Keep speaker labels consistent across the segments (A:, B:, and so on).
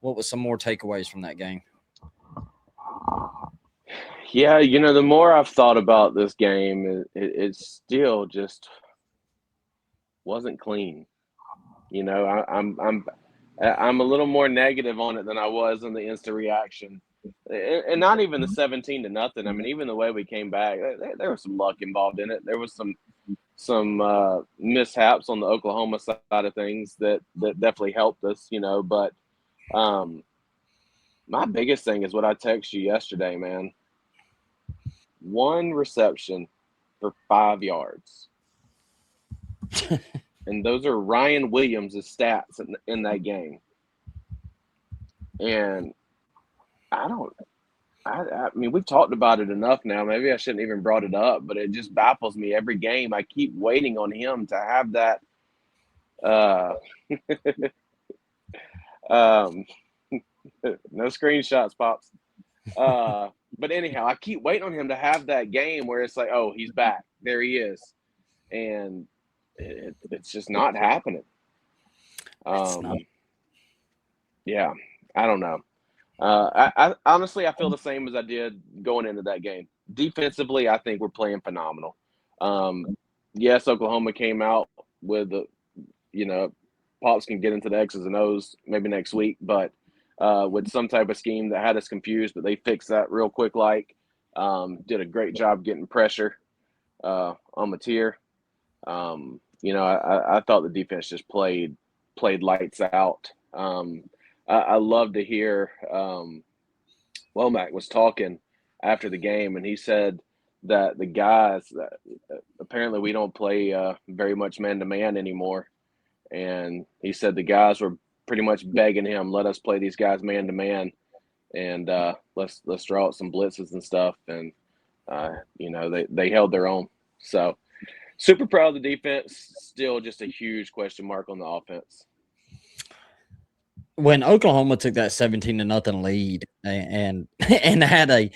A: what was some more takeaways from that game?
B: Yeah, the more I've thought about this game, it still just wasn't clean. I'm a little more negative on it than I was in the instant reaction, and not even the 17-0. I mean, even the way we came back, there was some luck involved in it. There was some mishaps on the Oklahoma side of things that definitely helped us, But um, my biggest thing is what I texted you yesterday, man. One reception for 5 yards, and those are Ryan Williams' stats in that game. And I don't. I mean, we've talked about it enough now. Maybe I shouldn't even brought it up, but it just baffles me every game. I keep waiting on him to have that. Uh, um, no screenshots, pops. But anyhow, I keep waiting on him to have that game where it's like, oh, he's back. There he is, and it's just not happening.
A: It's not.
B: Yeah, I don't know. I honestly, I feel the same as I did going into that game. Defensively, I think we're playing phenomenal. Um, yes, Oklahoma came out with you know, Pops can get into the X's and O's maybe next week, but with some type of scheme that had us confused, but they fixed that real quick. Did a great job getting pressure on Mateer. I thought the defense just played lights out. I love to hear Womack was talking after the game, and he said that the guys that apparently we don't play very much man to man anymore, and he said the guys were pretty much begging him, let us play these guys man to man, and let's draw out some blitzes and stuff, and they held their own. So super proud of the defense. Still just a huge question mark on the offense.
A: When Oklahoma took that 17-0 lead and had a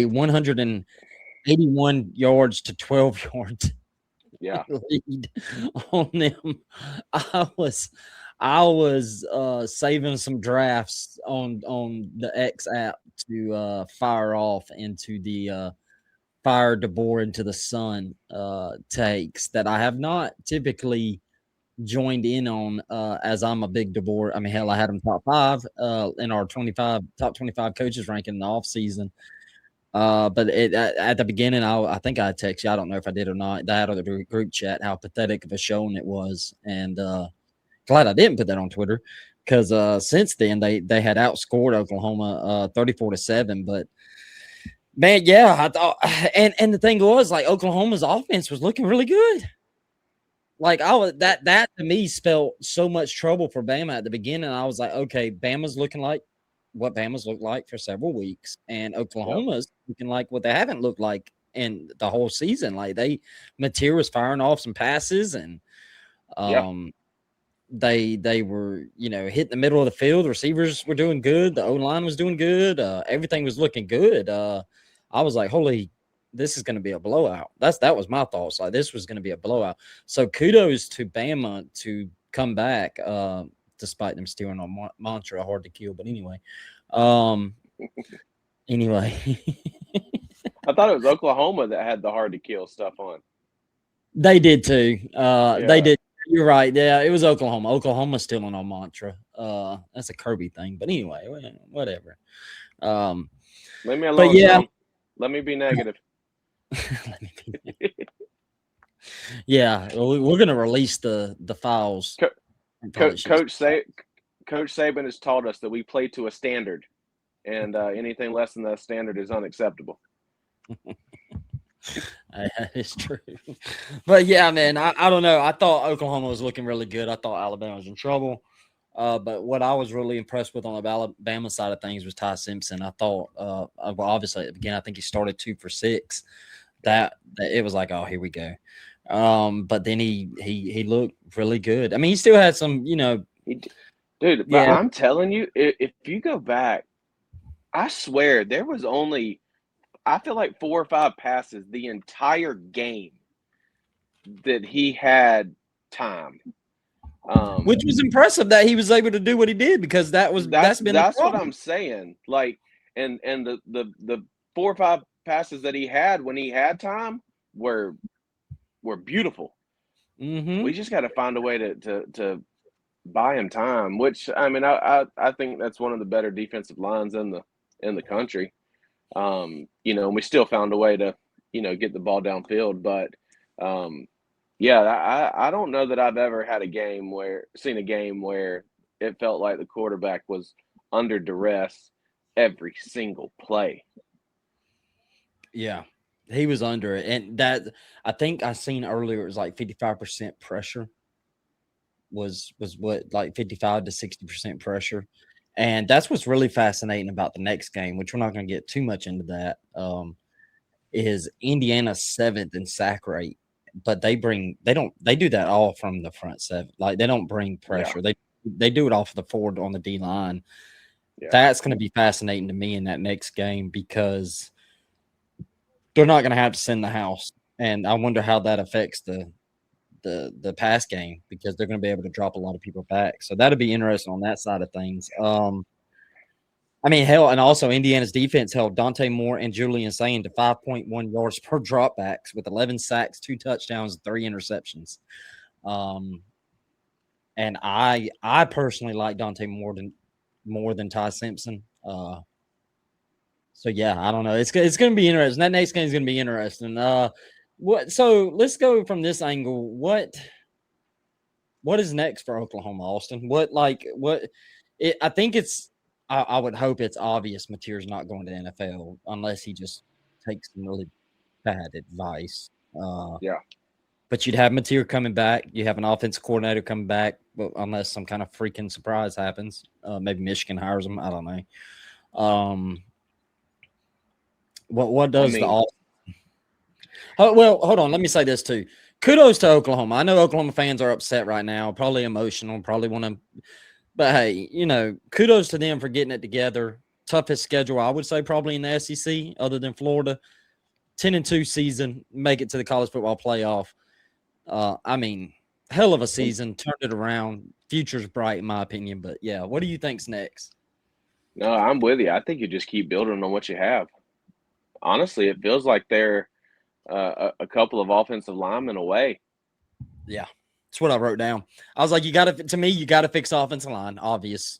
A: 181 yards to 12 yards
B: Yeah.
A: lead on them, I was I was saving some drafts on the X app to fire off into the fire DeBoer into the sun takes that I have not typically joined in on as I'm a big DeBoer. I mean, hell, I had him top five in our top 25 coaches ranking in the offseason. But at the beginning, I think I texted you. I don't know if I did or not. That or the group chat, how pathetic of a showing it was, and glad I didn't put that on Twitter because since then they had outscored Oklahoma 34-7. But man, yeah, I thought, and the thing was like Oklahoma's offense was looking really good. Like I was that to me spelled so much trouble for Bama at the beginning. I was like, okay, Bama's looking like what Bama's looked like for several weeks, and
B: Yep.
A: Oklahoma's looking like what they haven't looked like in the whole season. Like Mateer was firing off some passes, and
B: Yeah.
A: um, they were hitting the middle of the field. The receivers were doing good. The O line was doing good. Everything was looking good. I was like, holy. This is going to be a blowout. That was my thoughts. Like this was going to be a blowout. So kudos to Bama to come back, despite them stealing on mantra, hard to kill. But um, anyway,
B: I thought it was Oklahoma that had the hard to kill stuff on.
A: they did too. They
B: Yeah.
A: did. You're right. Yeah, it was Oklahoma. Oklahoma's stealing on mantra. That's a Kirby thing. But anyway, whatever. Um,
B: Leave me
A: but
B: alone,
A: yeah,
B: Tone. Let me be negative.
A: let me yeah, we're gonna release the files.
B: Co-
A: Probably should have.
B: Coach Saban has taught us that we play to a standard, and anything less than that standard is unacceptable.
A: That is true. But yeah, man, I don't know. I thought Oklahoma was looking really good. I thought Alabama was in trouble. But what I was really impressed with on the Alabama side of things was Ty Simpson. I thought, well, obviously at the beginning, I think he started 2 for 6. That it was like, oh, here we go. But then he looked really good. I mean, he still had some,
B: He, dude, but
A: yeah,
B: I'm telling you, if you go back, I swear there was only, I feel like 4 or 5 passes the entire game that he had time.
A: Which was impressive that he was able to do what he did, because that's been the
B: That's what
A: problem.
B: I'm saying. Like, and the 4 or 5 passes that he had when he had time were beautiful.
A: Mm-hmm.
B: We just got to find a way to buy him time. Which, I mean, I think that's one of the better defensive lines in the country. And we still found a way to get the ball downfield. But yeah, I don't know that I've ever seen a game where it felt like the quarterback was under duress every single play.
A: Yeah, he was under it, and that I think I seen earlier it was like 55% pressure was what, like 55 to 60% pressure. And that's what's really fascinating about the next game, which we're not going to get too much into that. Is Indiana seventh in sack rate, but they do that all from the front seven. Like, they don't bring
B: Yeah,
A: pressure. They do it off the forward on the D line.
B: yeah.
A: That's going to be fascinating to me in that next game, because they're not going to have to send the house, and I wonder how that affects the pass game, because they're going to be able to drop a lot of people back. So that'll be interesting on that side of things. I mean, hell, and also Indiana's defense held Dante Moore and Julian Sayin to 5.1 yards per dropbacks with 11 sacks, 2 touchdowns, 3 interceptions. Um, and I personally like Dante more than Ty Simpson. So yeah, I don't know. It's going to be interesting. That next game is going to be interesting. So let's go from this angle. What is next for Oklahoma, Austin? I think I would hope it's obvious Mateer's not going to NFL unless he just takes some really bad advice.
B: Yeah.
A: But you'd have Mateer coming back. You have an offensive coordinator coming back, but unless some kind of freaking surprise happens. Maybe Michigan hires him. I don't know. What
B: I
A: does the
B: mean,
A: offense? Oh, well, hold on. Let me say this too. Kudos to Oklahoma. I know Oklahoma fans are upset right now, probably emotional, probably want to. But hey, kudos to them for getting it together. Toughest schedule, I would say, probably in the SEC, other than Florida. 10-2 season, make it to the college football playoff. I mean, hell of a season. Turned it around. Future's bright, in my opinion. But yeah, what do you think's next?
B: no, I'm with you. I think you just keep building on what you have. Honestly, it feels like they're a couple of offensive linemen away.
A: Yeah, that's what I wrote down. I was like, you got to fix offensive line. Obvious.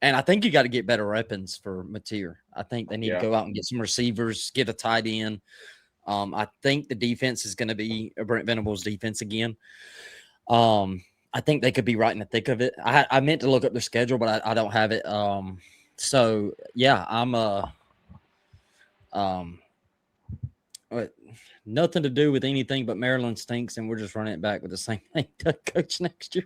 A: And I think you got to get better weapons for Mateer. I think they need to
B: Yeah.
A: go out and get some receivers, get a tight end. I think the defense is going to be a Brent Venables defense again. I think they could be right in the thick of it. I meant to look up their schedule, but I don't have it. So yeah, I'm um, nothing to do with anything but Maryland stinks, and we're just running it back with the same thing coach next year.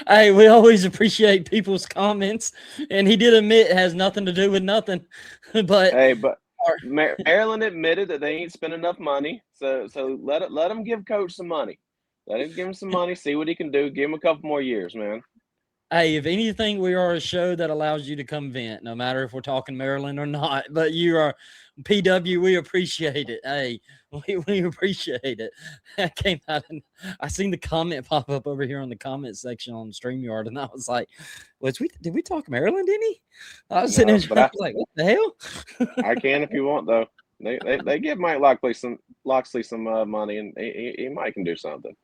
A: Hey, we always appreciate people's comments, and he did admit it has nothing to do with nothing. But
B: Hey, but Maryland admitted that they ain't spent enough money, so let him give Coach some money. Let him give him some money, see what he can do. Give him a couple more years, man.
A: hey, if anything, we are a show that allows you to come vent, no matter if we're talking Maryland or not. But you are PW. We appreciate it. Hey, we appreciate it. I came out and I seen the comment pop up over here on the comment section on StreamYard, and I was like, did we talk Maryland any? I was sitting
B: No,
A: there,
B: but
A: I was like, what the hell?
B: I can if you want though. They give Mike Locksley some money, and he might can do something.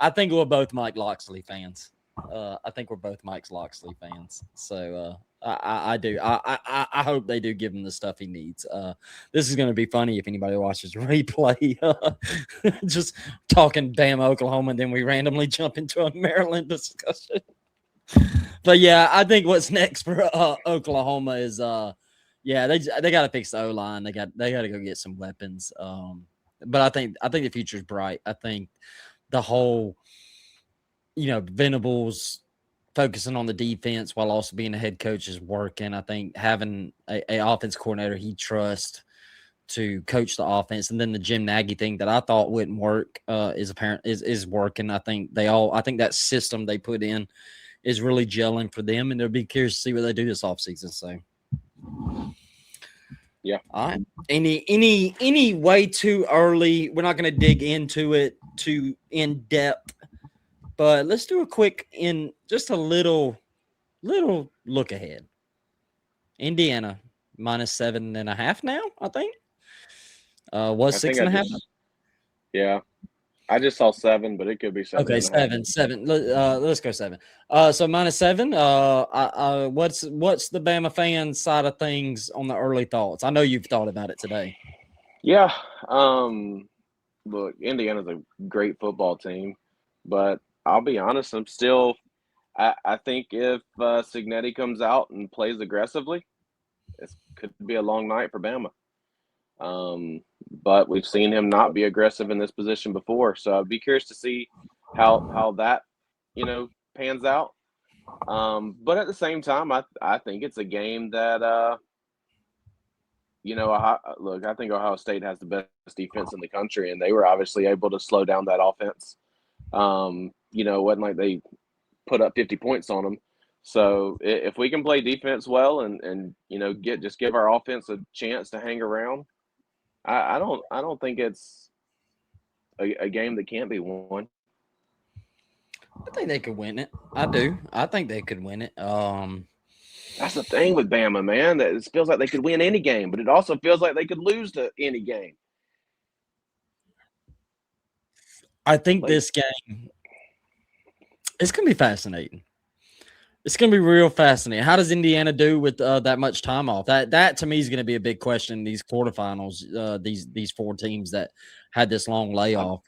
A: I think we're both Mike Locksley fans. I think we're both Mike Locksley fans. So I do. I hope they do give him the stuff he needs. This is going to be funny if anybody watches replay. Just talking Bama, Oklahoma, and then we randomly jump into a Maryland discussion. But yeah, I think what's next for Oklahoma is yeah, they got to fix the O line. They got to go get some weapons. But I think the future's bright. I think the whole Venables focusing on the defense while also being a head coach is working. I think having a offense coordinator he trusts to coach the offense, and then the Jim Nagy thing that I thought wouldn't work is working. I think that system they put in is really gelling for them, and they'll be curious to see what they do this offseason. So
B: Yeah.
A: All right. Any way too early? We're not going to dig into it too in depth, but let's do a quick in just a little look ahead. Indiana minus 7.5 now, I think. Was
B: I
A: six
B: think
A: and a half.
B: yeah, I just saw 7, but it could be seven
A: Okay,
B: and a half.
A: seven. Let's go 7. So minus 7. What's the Bama fan side of things on the early thoughts? I know you've thought about it today.
B: Yeah. Look, Indiana's a great football team, but I'll be honest, I think if Signetti comes out and plays aggressively, it could be a long night for Bama. But we've seen him not be aggressive in this position before, so I'd be curious to see how that pans out. But at the same time, I think it's a game that look, I think Ohio State has the best defense in the country, and they were obviously able to slow down that offense. It wasn't like they put up 50 points on them. So if we can play defense well and give our offense a chance to hang around, I don't think it's a game that can't be won.
A: I think they could win it. I do. I think they could win it.
B: That's the thing with Bama, man. That it feels like they could win any game, but it also feels like they could lose to any game.
A: I think this game it's gonna be fascinating. It's gonna be real fascinating. How does Indiana do with that much time off? That to me is gonna be a big question in these quarterfinals. These 4 teams that had this long layoff.